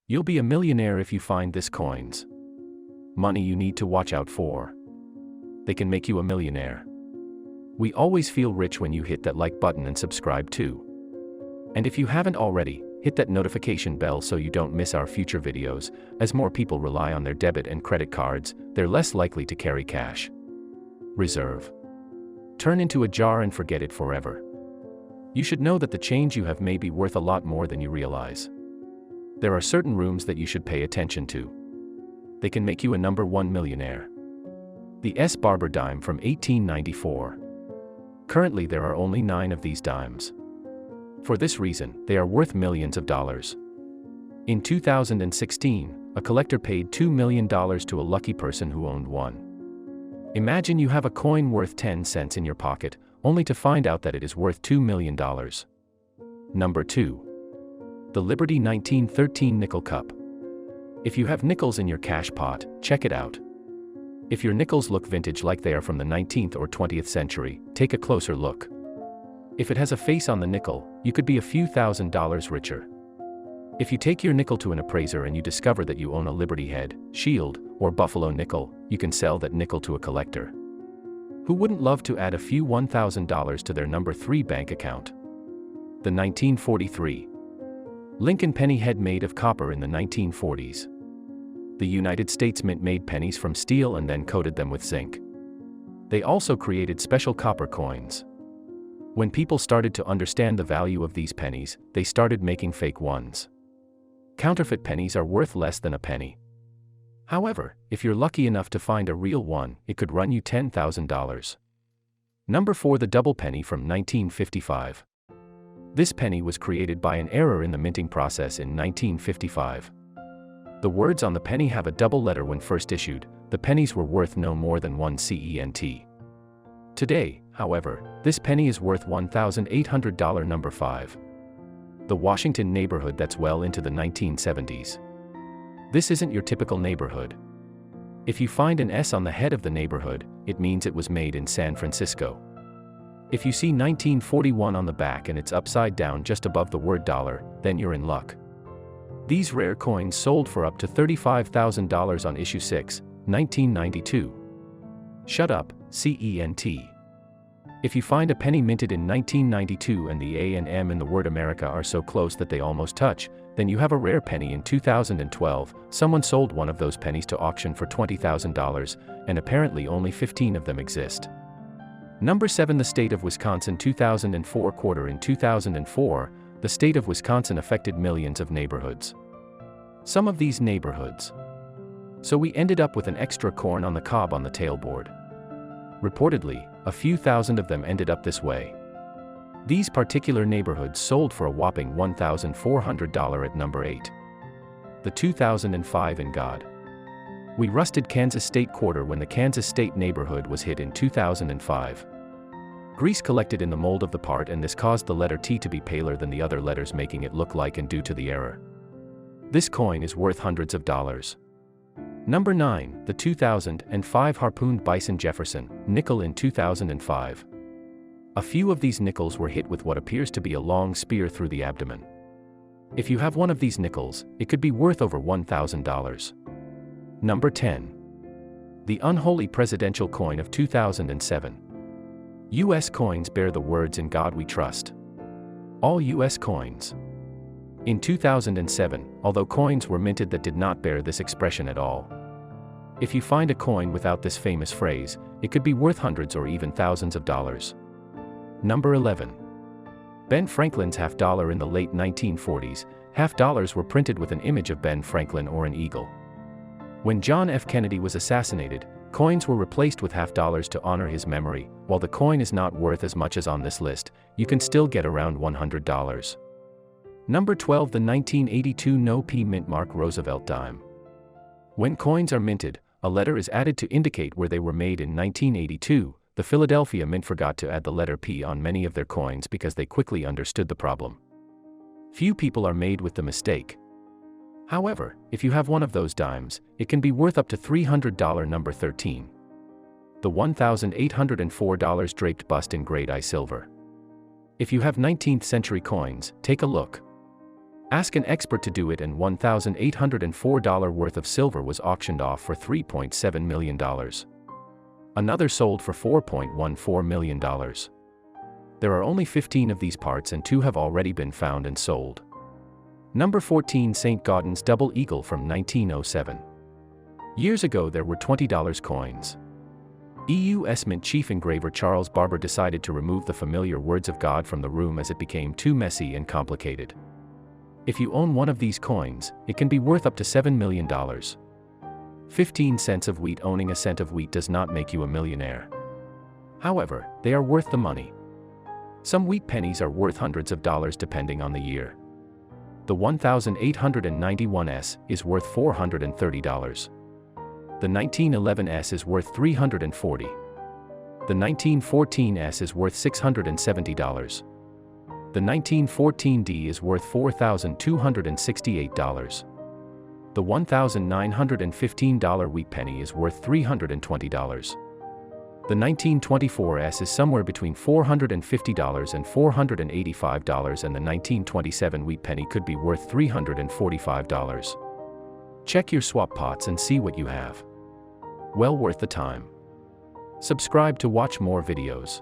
You'll be a millionaire if you find this coins. Money you need to watch out for. They can make you a millionaire. We always feel rich when you hit that like button and subscribe too. And if you haven't already, hit that notification bell so you don't miss our future videos. As more people rely on their debit and credit cards, they're less likely to carry cash. Reserve. Turn into a jar and forget it forever. You should know that the change you have may be worth a lot more than you realize. There are certain rooms that you should pay attention to. They can make you a number one millionaire. The S. Barber dime from 1894. Currently there are only 9 of these dimes. For this reason, they are worth millions of dollars. In 2016, a collector paid $2 million to a lucky person who owned one. Imagine you have a coin worth 10 cents in your pocket, only to find out that it is worth $2 million. Number 2. The Liberty 1913 Nickel Cup. If you have nickels in your cash pot, check it out. If your nickels look vintage like they are from the 19th or 20th century, take a closer look. If it has a face on the nickel, you could be a few $1,000s richer. If you take your nickel to an appraiser and you discover that you own a Liberty Head, Shield, or Buffalo nickel, you can sell that nickel to a collector. Who wouldn't love to add a few $1,000 to their number 3 bank account? The 1943 Lincoln penny head made of copper in the 1940s. The United States Mint made pennies from steel and then coated them with zinc. They also created special copper coins. When people started to understand the value of these pennies, they started making fake ones. Counterfeit pennies are worth less than a penny. However, if you're lucky enough to find a real one, it could run you $10,000. Number 4. The double penny from 1955. This penny was created by an error in the minting process in 1955. The words on the penny have a double letter when first issued. The pennies were worth no more than 1 cent. Today, however, this penny is worth $1,800. Number 5. The Washington neighborhood that's well into the 1970s. This isn't your typical neighborhood. If you find an S on the head of the neighborhood, it means it was made in San Francisco. If you see 1941 on the back and it's upside down just above the word dollar, then you're in luck. These rare coins sold for up to $35,000 on issue 6, 1992. Shut up, CENT. If you find a penny minted in 1992 and the A and M in the word America are so close that they almost touch, then you have a rare penny. In 2012, someone sold one of those pennies to auction for $20,000, and apparently only 15 of them exist. Number 7. The state of Wisconsin 2004 quarter. In 2004, the state of Wisconsin affected millions of neighborhoods. Some of these neighborhoods. So we ended up with an extra corn on the cob on the tailboard. Reportedly, a few thousand of them ended up this way. These particular neighborhoods sold for a whopping $1,400 at number 8. The 2005 in God. We rusted Kansas State quarter when the Kansas State neighborhood was hit in 2005. Grease collected in the mold of the part, and this caused the letter T to be paler than the other letters, making it look like and due to the error. This coin is worth hundreds of dollars. Number 9. The 2005 Harpooned Bison Jefferson nickel. In 2005. A few of these nickels were hit with what appears to be a long spear through the abdomen. If you have one of these nickels, it could be worth over $1,000. Number 10. The Unholy Presidential Coin of 2007. U.S. coins bear the words "In God We Trust." All U.S. coins. In 2007, although coins were minted that did not bear this expression at all. If you find a coin without this famous phrase, it could be worth hundreds or even thousands of dollars. Number 11. Ben Franklin's half dollar. In the late 1940s, half dollars were printed with an image of Ben Franklin or an eagle. When John F. Kennedy was assassinated, coins were replaced with half dollars to honor his memory. While the coin is not worth as much as on this list, you can still get around $100. Number 12. The 1982 No P Mint Mark Roosevelt dime. When coins are minted, a letter is added to indicate where they were made. In 1982, the Philadelphia Mint forgot to add the letter P on many of their coins because they quickly understood the problem. Few people are made with the mistake. However, if you have one of those dimes, it can be worth up to $300. Number 13. The $1,804 draped bust in grade I silver. If you have 19th century coins, take a look. Ask an expert to do it, and $1,804 worth of silver was auctioned off for $3.7 million. Another sold for $4.14 million. There are only 15 of these parts and 2 have already been found and sold. Number 14, St. Gaudens Double Eagle from 1907. Years ago there were $20 coins. U.S. Mint chief engraver Charles Barber decided to remove the familiar words of God from the room as it became too messy and complicated. If you own one of these coins, it can be worth up to $7 million. 15 cents of wheat. Owning a cent of wheat does not make you a millionaire. However, they are worth the money. Some wheat pennies are worth hundreds of dollars depending on the year. The 1891S is worth $430. The 1911S is worth $340. The 1914S is worth $670. The 1914D is worth $4,268. The $1,915 wheat penny is worth $320. The 1924S is somewhere between $450 and $485, and the 1927 wheat penny could be worth $345. Check your swap pots and see what you have. Well worth the time. Subscribe to watch more videos.